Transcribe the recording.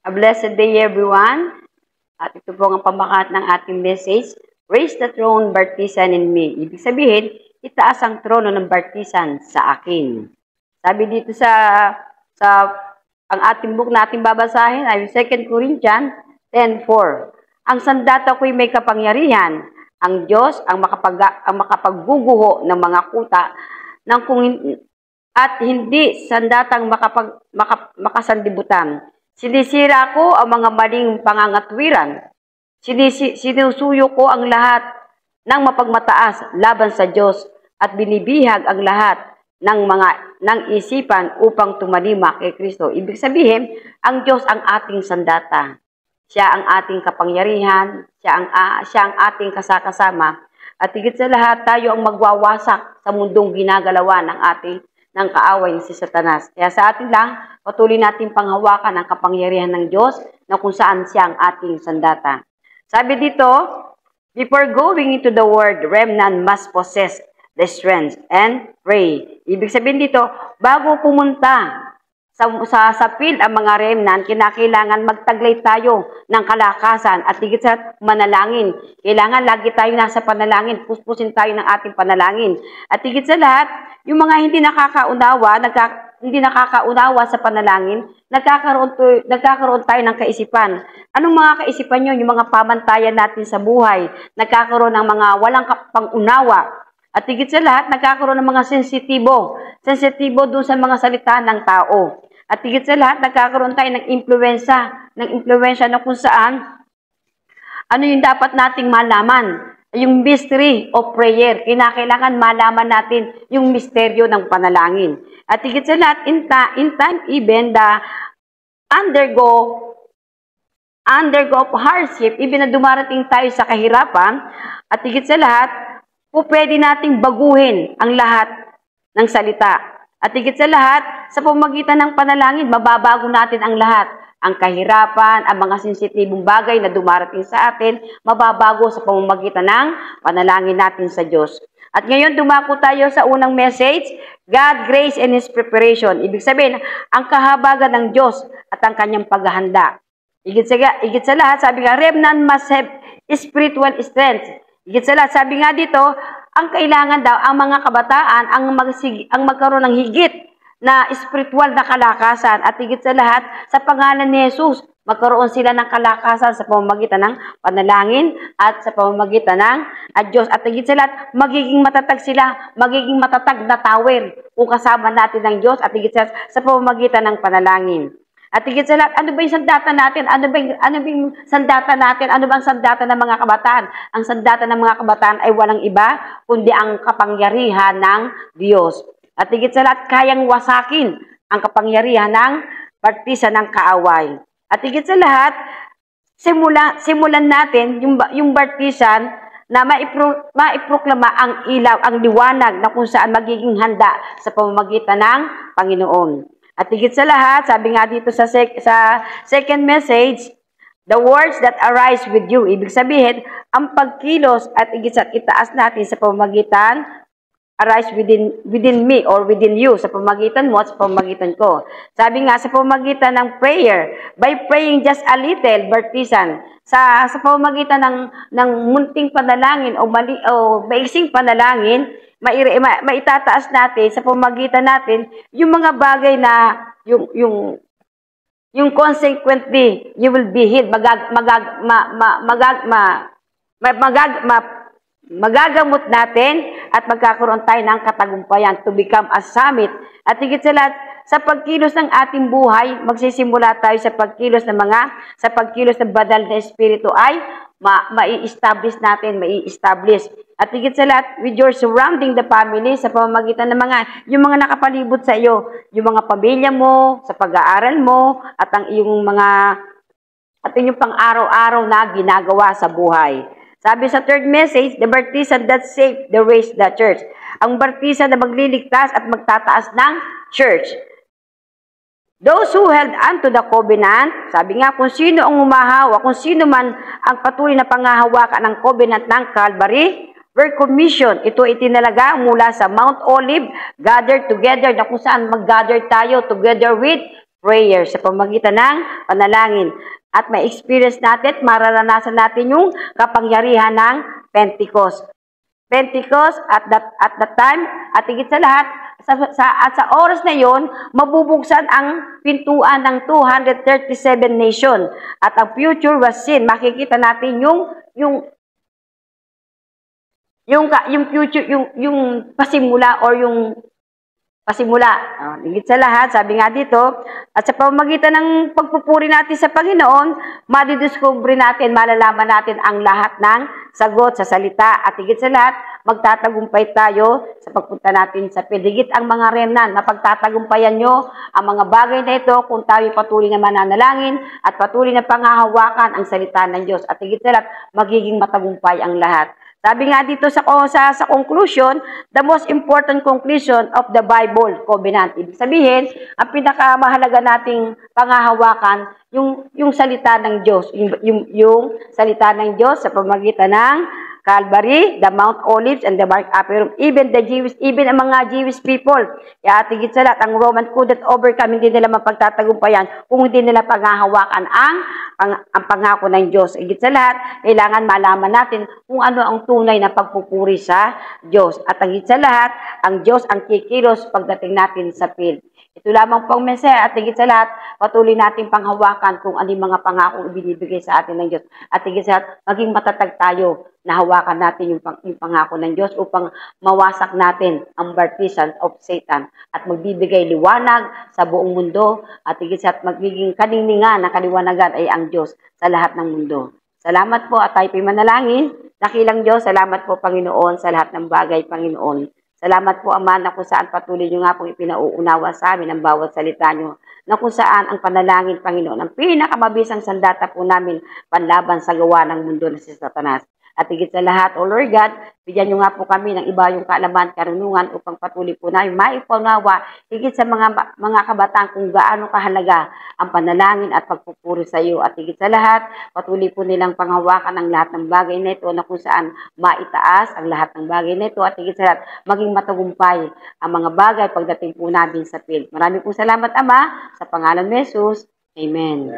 A blessed day everyone. At ito po ang pamakat ng ating message, Raise the throne, Bartisan in me. Ibig sabihin, itaas ang trono ng Bartisan sa akin. Sabi dito sa ang ating book na ating babasahin ay 2 Corinthians 10:4. Ang sandata ko'y may kapangyarihan. Ang Diyos ang makapagguguho ng mga kuta ng at hindi sandatang makasandibutan. Sinisira ko ang mga maling pangangatwiran. Sinusuyo ko ang lahat ng mapagmataas laban sa Diyos at binibihag ang lahat ng isipan upang tumalima kay Kristo. Ibig sabihin, ang Diyos ang ating sandata. Siya ang ating kapangyarihan, siya ang ating kasakasama. At higit sa lahat, tayo ang magwawasak sa mundong ginagalawan ng kaaway si Satanas. Kaya sa atin lang, patuloy natin panghawakan ang kapangyarihan ng Diyos na kung saan siya ang ating sandata. Sabi dito, before going into the world, remnant must possess the strength and pray. Ibig sabihin dito, bago pumunta sa field ang mga remnant, kinakailangan magtaglay tayo ng kalakasan at higit sa manalangin. Kailangan lagi tayo nasa panalangin, puspusin tayo ng ating panalangin. At higit sa lahat, yung mga hindi nakakaunawa sa panalangin, nagkakaroon tayo ng kaisipan. Anong mga kaisipan nyo? Yung mga pamantayan natin sa buhay, nagkakaroon ng mga walang pangunawa. At higit sa lahat, nagkakaroon ng mga sensitibo doon sa mga salita ng tao. At higit sa lahat, nagkakaroon tayo ng impluwensya na kung saan, ano yung dapat nating malaman? Yung mystery of prayer. Kinakailangan malaman natin yung misteryo ng panalangin. At higit sa lahat, in time even the undergo of hardship, even na dumarating tayo sa kahirapan, at higit sa lahat, pwede nating baguhin ang lahat ng salita. At higit sa lahat, sa pamamagitan ng panalangin, mababago natin ang lahat. Ang kahirapan, ang mga sensitibong bagay na dumarating sa atin, mababago sa pamamagitan ng panalangin natin sa Diyos. At ngayon, dumako tayo sa unang message, God, grace, and His preparation. Ibig sabihin, ang kahabagan ng Diyos at ang kanyang paghahanda. Higit sa lahat, sabi nga, remnant must have spiritual strength. Higit sa lahat, sabi nga dito, ang kailangan daw, ang mga kabataan, ang magkaroon ng higit na spiritual na kalakasan. At higit sa lahat, sa pangalan ni Jesus, magkaroon sila ng kalakasan sa pamamagitan ng panalangin at sa pamamagitan ng Diyos. At higit sa lahat, magiging matatag sila, magiging matatag na tower kung kasama natin ng Diyos at higit sa lahat, sa pamamagitan ng panalangin. At higit sa lahat, ano ba yung sandata natin? Ano ba yung sandata natin? Ano ba ang sandata ng mga kabataan? Ang sandata ng mga kabataan ay walang iba, kundi ang kapangyarihan ng Diyos. At higit sa lahat, kayang wasakin ang kapangyarihan ng partisan ng kaaway. At higit sa lahat, simulan natin yung partisan na maiproklama ang ilaw, ang liwanag na kung saan magiging handa sa pamamagitan ng Panginoon. At higit sa lahat, sabi nga dito sa second message, the words that arise with you. Ibig sabihin, ang pagkilos at higit sa itaas natin sa pamamagitan, arise within me or within you, sa pamamagitan mo at sa pamamagitan ko. Sabi nga, sa pamamagitan ng prayer, by praying just a little, Bartisan, sa pamamagitan ng munting panalangin o maiksing panalangin, maitataas natin sa pamamagitan natin yung mga bagay na yung consequently you will be healed, magagamot natin at magkakaroon tayo ng katagumpayan to become a summit. At higit sa lahat, sa pagkilos ng ating buhay, magsisimula tayo sa pagkilos ng banal na espiritu ay mai-establish natin. At higit sa lahat, with your surrounding the family, sa pamamagitan ng yung mga nakapalibot sa iyo, yung mga pamilya mo, sa pag-aaral mo, at ang iyong pang-araw-araw na ginagawa sa buhay. Sabi sa third message, the Bartisan that saved the race the church. Ang Bartisan na magliligtas at magtataas ng church. Those who held unto the covenant, sabi nga, kung sino ang umahawa, kung sino man ang patuloy na pangahawakan ng covenant ng Calvary, were commissioned. Ito itinalaga mula sa Mount Olive, gathered together, na kung saan mag-gather tayo together with prayer, sa pamamagitan ng panalangin. At may experience natin, mararanasan natin yung kapangyarihan ng Pentecost. Pentecost at that time, at higit sa lahat, sa oras na yon, mabubuksan ang pintuan ng 237 nation. At ang future was seen. Makikita natin yung future, yung pasimula or yung pasimula. Higit sa lahat, sabi nga dito, at sa pamamagitan ng pagpupuri natin sa Panginoon, madidiscover natin, malalaman natin ang lahat ng sagot sa salita. At higit sa lahat, magtatagumpay tayo sa pagpunta natin sa field. Higit ang mga remnant na pagtatagumpayan nyo ang mga bagay na ito kung tayo patuloy na mananalangin at patuloy na pangahawakan ang salita ng Diyos. At higit sa lahat, magiging matagumpay ang lahat. Sabi nga dito sa conclusion, the most important conclusion of the Bible covenant. Ibig sabihin, ang pinakamahalaga nating pangahawakan, yung salita ng Diyos. Yung salita ng Diyos sa pamamagitan ng Calvary, the Mount Olives, and the Mount Aperum. Even ang mga Jewish people. Kaya tigit sa lahat, ang Roman couldn't overcome, hindi nila mapagtatagumpayan kung hindi nila pangahawakan ang pangako ng Diyos. Higit sa lahat, kailangan malaman natin kung ano ang tunay na pagpupuri sa Diyos. At higit sa lahat, ang Diyos ang kikilos pagdating natin sa field. Ito lamang pong mensahe at higit sa lahat, patuloy nating panghawakan kung ano yung mga pangako ibinibigay sa atin ng Diyos. At higit sa lahat, maging matatag tayo na hawakan natin yung pangako ng Diyos upang mawasak natin ang baptism of Satan at magbibigay liwanag sa buong mundo at higit sa lahat, magiging kaningningan na kaliwanagan ay ang Diyos sa lahat ng mundo. Salamat po at tayo manalangin. Dakilang Diyos, salamat po Panginoon sa lahat ng bagay, Panginoon. Salamat po, Ama, na kung saan patuloy nyo nga pong ipinauunawa sa amin ang bawat salita nyo, na kung saan ang panalangin, Panginoon, ang pinakamabisang sandata po namin panlaban sa gawa ng mundo na si Satanas. At higit sa lahat, O Lord God, bigyan nyo nga po kami ng iba yung kaalaman, karunungan upang patuloy po namin maipunawa higit sa mga kabataan kung gaano kahalaga ang panalangin at pagpupuri sa iyo. At higit sa lahat, patuloy po nilang panghawakan ang lahat ng bagay na ito na kung saan maitaas ang lahat ng bagay na ito at higit sa lahat, maging matagumpay ang mga bagay pagdating po namin sa field. Maraming po salamat, Ama, sa pangalan ni Jesus. Amen.